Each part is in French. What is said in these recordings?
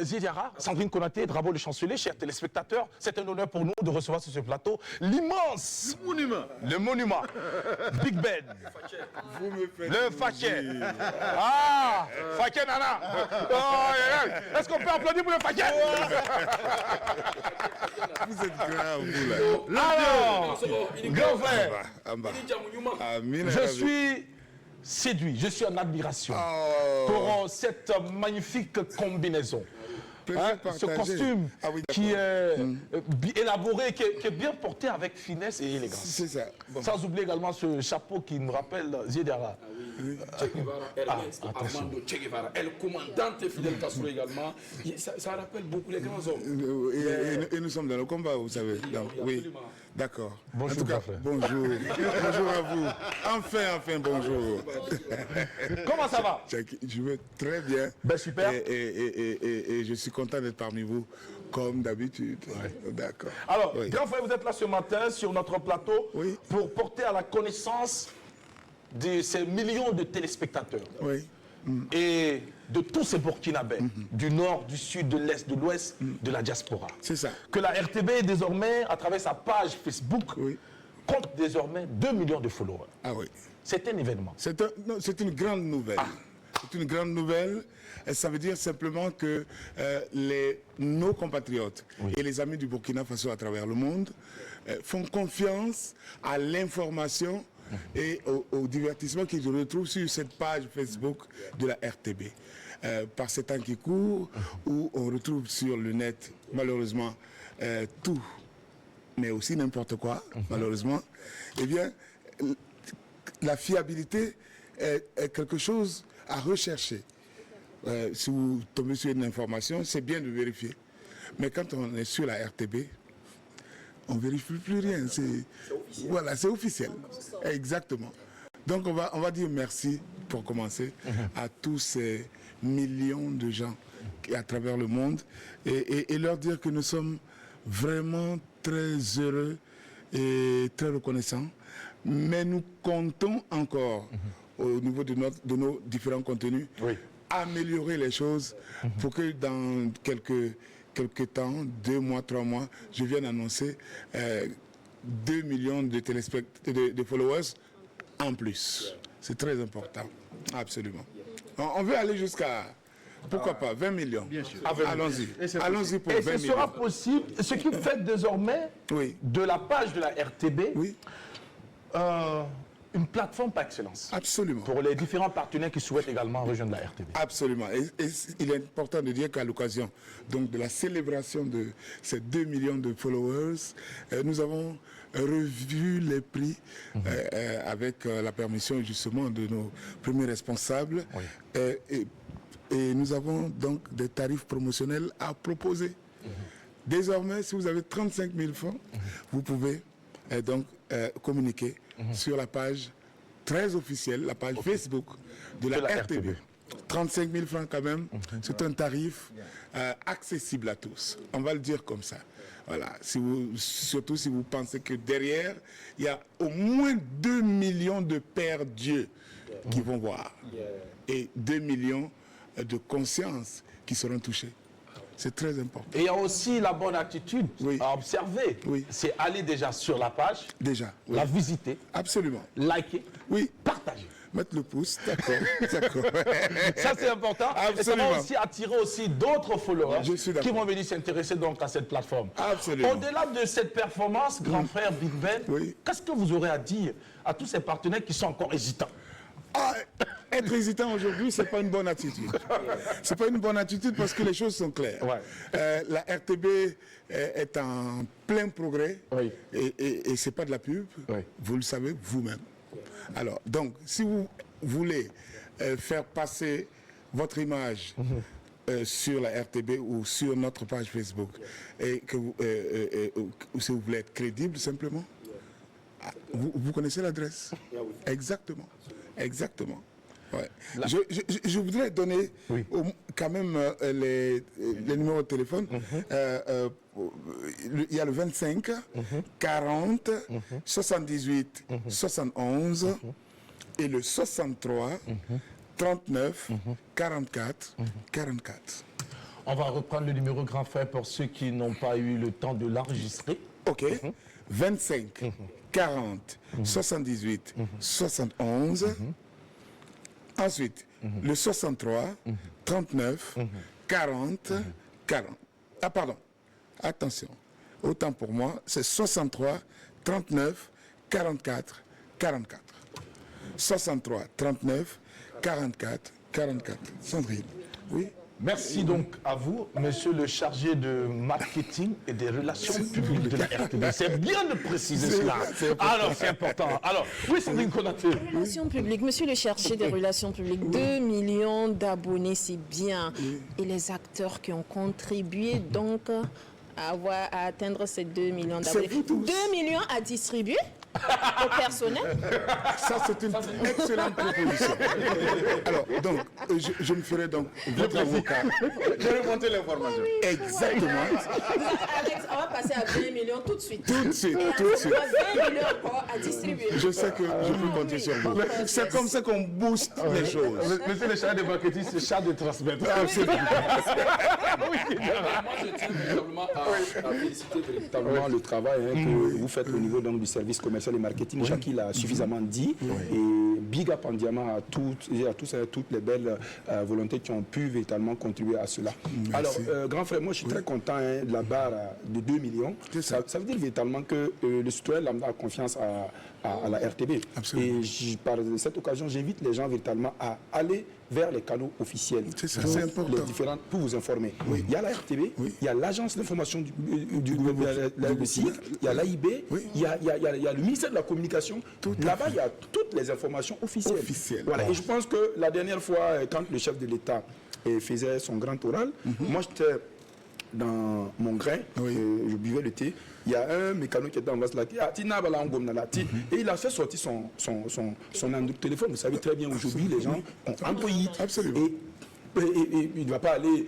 Zidiara, Sandrine Konaté, Drabo le chancelier, chers téléspectateurs, c'est un honneur pour nous de recevoir sur ce plateau l'immense, le monument, Big Ben, le Faché. Ah, Faché Nana. Oh, est-ce qu'on peut applaudir pour le Faché? Vous êtes grave, vous là. Alors, grand frère, je suis séduit, je suis en admiration pour cette magnifique combinaison. Hein, ce costume qui est élaboré, qui est bien porté avec finesse et élégance. C'est ça. Bon. Sans oublier également ce chapeau qui nous rappelle Zidiara. Che Guevara, Armando Che Guevara, le commandant Fidel Castro également. Ça rappelle beaucoup les grands hommes. Et nous sommes dans le combat, vous savez. Donc, oui, d'accord. Bonjour, en tout cas, frère. bonjour. Bonjour à vous. Enfin, bonjour. Comment ça va? Je vais très bien. Ben, super. Et je suis content d'être parmi vous, comme d'habitude. Ouais. D'accord. Alors, grand frère, vous êtes là ce matin sur notre plateau pour porter à la connaissance de ces millions de téléspectateurs et de tous ces Burkinabés, du nord, du sud, de l'est, de l'ouest, de la diaspora. C'est ça. Que la RTB, désormais, à travers sa page Facebook, compte désormais 2 millions de followers. Ah oui. C'est un événement. C'est une grande nouvelle. C'est une grande nouvelle. Et ça veut dire simplement que nos compatriotes et les amis du Burkina Faso à travers le monde font confiance à l'information et au divertissement qu'ils retrouvent sur cette page Facebook de la RTB. Par ces temps qui courent, où on retrouve sur le net, malheureusement, tout, mais aussi n'importe quoi, malheureusement, eh bien, la fiabilité est quelque chose à rechercher. Si vous tombez sur une information, c'est bien de vérifier. Mais quand on est sur la RTB, on ne vérifie plus rien. Voilà, c'est officiel. Exactement. Donc on va dire merci, pour commencer, à tous ces millions de gens à travers le monde et leur dire que nous sommes vraiment très heureux et très reconnaissants. Mais nous comptons encore, au niveau de nos différents contenus, améliorer les choses pour que dans quelques temps, 2 mois, 3 mois, je viens d'annoncer 2 millions de followers en plus. C'est très important, absolument. On veut aller jusqu'à, pourquoi pas, 20 millions. Bien sûr. Allons-y. Allons-y pour 20 millions. Et ce sera possible, ce qui fait désormais de la page de la RTB une plateforme par excellence. Absolument. Pour les différents partenaires qui souhaitent également rejoindre la RTB. Absolument. Et il est important de dire qu'à l'occasion de la célébration de ces 2 millions de followers, nous avons revu les prix avec la permission justement de nos premiers responsables. Et nous avons donc des tarifs promotionnels à proposer. Désormais, si vous avez 35 000 francs, vous pouvez donc communiquer sur la page très officielle, la page Facebook de la RTB. 35 000 francs quand même, c'est un tarif accessible à tous. On va le dire comme ça. Voilà. Surtout si vous pensez que derrière, il y a au moins 2 millions de pères Dieu qui vont voir. Et 2 millions de consciences qui seront touchées. C'est très important. Et il y a aussi la bonne attitude à observer. C'est aller déjà sur la page. Déjà. La visiter. Absolument. Liker. Partager. Mettre le pouce, d'accord. Ça c'est important. Absolument. Et ça va aussi attirer aussi d'autres followers qui vont venir s'intéresser donc à cette plateforme. Absolument. Au-delà de cette performance, grand frère Big Ben, qu'est-ce que vous aurez à dire à tous ces partenaires qui sont encore hésitants? Être hésitant aujourd'hui, ce n'est pas une bonne attitude. Ce n'est pas une bonne attitude parce que les choses sont claires. La RTB est en plein progrès et ce n'est pas de la pub. Vous le savez vous-même. Alors, donc, si vous voulez faire passer votre image sur la RTB ou sur notre page Facebook et que si vous voulez être crédible, simplement, vous connaissez l'adresse. Exactement. Exactement. Ouais. Je voudrais donner quand même les numéros de téléphone. Il y a le 25 40 78 71 et le 63 39 44 44. On va reprendre le numéro grand frère pour ceux qui n'ont pas eu le temps de l'enregistrer. OK. 25, 40, 78, 71. Ensuite, le 63, 39, 40, 40. Ah, pardon. Attention. Autant pour moi, c'est 63, 39, 44, 44. 63, 39, 44, 44. Sandrine, oui? Merci donc à vous, monsieur le chargé de marketing et des relations publiques de la RTB. C'est bien de préciser cela. Alors, c'est important. Alors, oui, Sandrine Konaté. Relations publiques, monsieur le chargé des relations publiques, 2 millions d'abonnés, c'est bien. Et les acteurs qui ont contribué donc à atteindre ces 2 millions d'abonnés. 2 millions à distribuer au personnel. Ça, c'est une excellente proposition. Alors, donc, je me ferai donc votre avocat. Je vais remonter l'information. Exactement. Alex, on va passer à 20 millions tout de suite. Tout de suite, Et tout de suite. 20 millions encore à distribuer. Je sais que je peux compter sur vous. C'est comme ça qu'on booste les choses. Monsieur le chargé de marketing, c'est chargé de transmettre. Moi, je tiens véritablement à féliciter véritablement le travail que vous faites au niveau donc, du service commercial et marketing. Jackie l'a suffisamment dit. Et big up en diamant à toutes les belles volontés qui ont pu véritablement contribuer à cela. Alors, grand frère, moi, je suis très content de la barre de 2 millions. Ça veut dire véritablement que le citoyen lambda a confiance à la RTB. Absolument. Et par cette occasion, j'invite les gens véritablement à aller vers les canaux officiels. C'est ça, c'est important. Les différentes, pour vous informer. Il y a la RTB, il y a l'agence d'information du gouvernement, le SIC, il y a l'AIB, il y a le ministère de la Communication. Là-bas, il y a toutes les informations officielles. Voilà. Et je pense que la dernière fois, quand le chef de l'État faisait son grand oral, moi j'étais dans mon grain, je buvais le thé. Il y a un mécano qui était en face là, et il a fait sortir son téléphone. Vous savez très bien, aujourd'hui, les gens ont Android. Absolument. Et il ne va pas aller,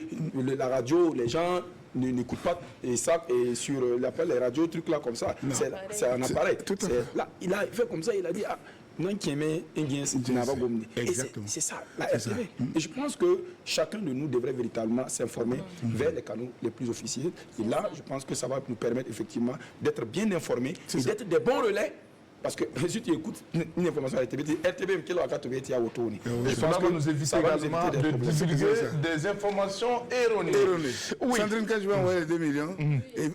la radio, les gens n'écoutent pas et ça, et sur l'appel, les radios, trucs là comme ça, c'est un appareil. Là, il a fait comme ça, il a dit, c'est ça, la RTB. Et je pense que chacun de nous devrait véritablement s'informer vers les canaux les plus officiels. Et là, je pense que ça va nous permettre effectivement d'être bien informés et d'être des bons relais. Parce que si tu écoutes une information à la RTB, RTB, qui est à autour. Et ça va nous éviter également de divulguer des informations erronées. Oui. Sandrine, quand je vais envoyer les 2 millions,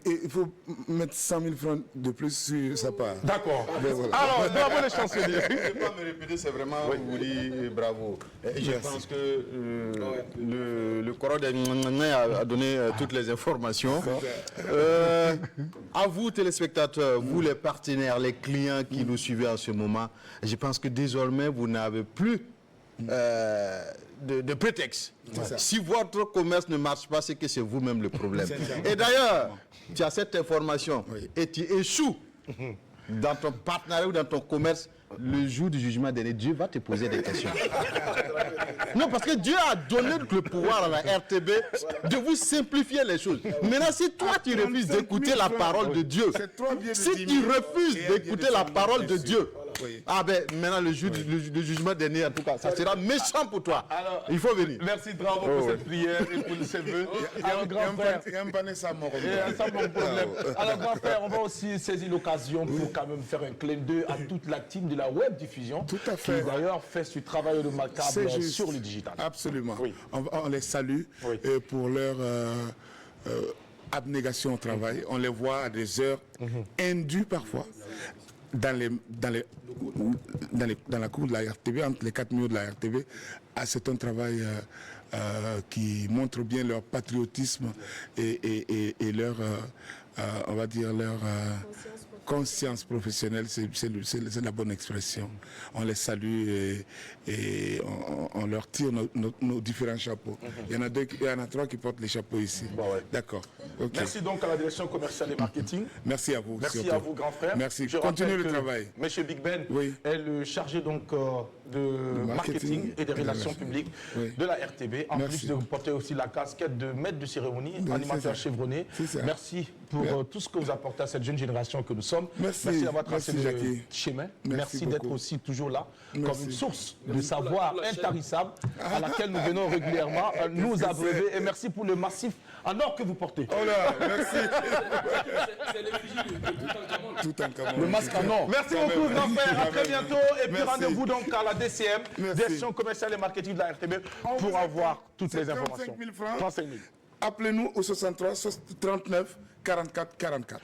il faut mettre 100 000 francs de plus sur sa part. D'accord. Alors, bravo les chanceliers. Je ne vais pas me répéter, c'est vraiment vous dire bravo. Et je pense que le corps a donné toutes les informations. À vous, téléspectateurs, vous les partenaires, les clients qui nous suivez en ce moment, je pense que désormais vous n'avez plus de prétexte. Si votre commerce ne marche pas, c'est que c'est vous-même le problème. Et d'ailleurs, tu as cette information et tu échoues dans ton partenariat ou dans ton commerce. Le jour du jugement dernier, Dieu va te poser des questions. Non, parce que Dieu a donné le pouvoir à la RTB de vous simplifier les choses. Maintenant, si toi tu refuses d'écouter la parole de Dieu, si tu refuses d'écouter la parole de Dieu, ah ben maintenant le jugement dernier, en tout cas, ça sera méchant pour toi. Alors, il faut venir. Merci, bravo pour cette prière et pour ces vœux. Alors, grand frère, alors, grand frère, on va aussi saisir l'occasion pour quand même faire un clin d'œil à toute la team de la web diffusion. Tout à fait. Qui d'ailleurs fait ce travail remarquable sur le digital. Absolument. On les salue pour leur abnégation au travail. On les voit à des heures indues parfois. Dans la cour de la RTB, entre les 4 murs de la RTB, c'est un travail qui montre bien leur patriotisme et leur, on va dire, leur conscience professionnelle, c'est la bonne expression. On les salue et on leur tire nos différents chapeaux. Il y en a 3 qui portent les chapeaux ici. D'accord. Okay. Merci donc à la direction commerciale et marketing. Merci à vous. Merci à vous, grand frère. Merci. Continuez le travail. Monsieur Big Ben est le chargé donc de marketing et des relations publiques de la RTB. En plus de porter aussi la casquette de maître de cérémonie, animateur chevronné. Merci pour tout ce que vous apportez à cette jeune génération que nous sommes. sommes. Merci d'avoir tracé le chemin. Merci d'être aussi toujours là, comme une source de savoir intarissable à laquelle nous venons régulièrement nous abreuver. Et merci pour le massif en or que vous portez. Oh là, merci. C'est l'effigie de Toutankhamon. Le masque en or. Merci beaucoup, grand frère. À très bientôt. Et puis rendez-vous donc à la DCM, Direction commerciale et marketing de la RTB, pour avoir toutes les informations. 35 000 francs. 35 000. Appelez-nous au 63 39 44 44.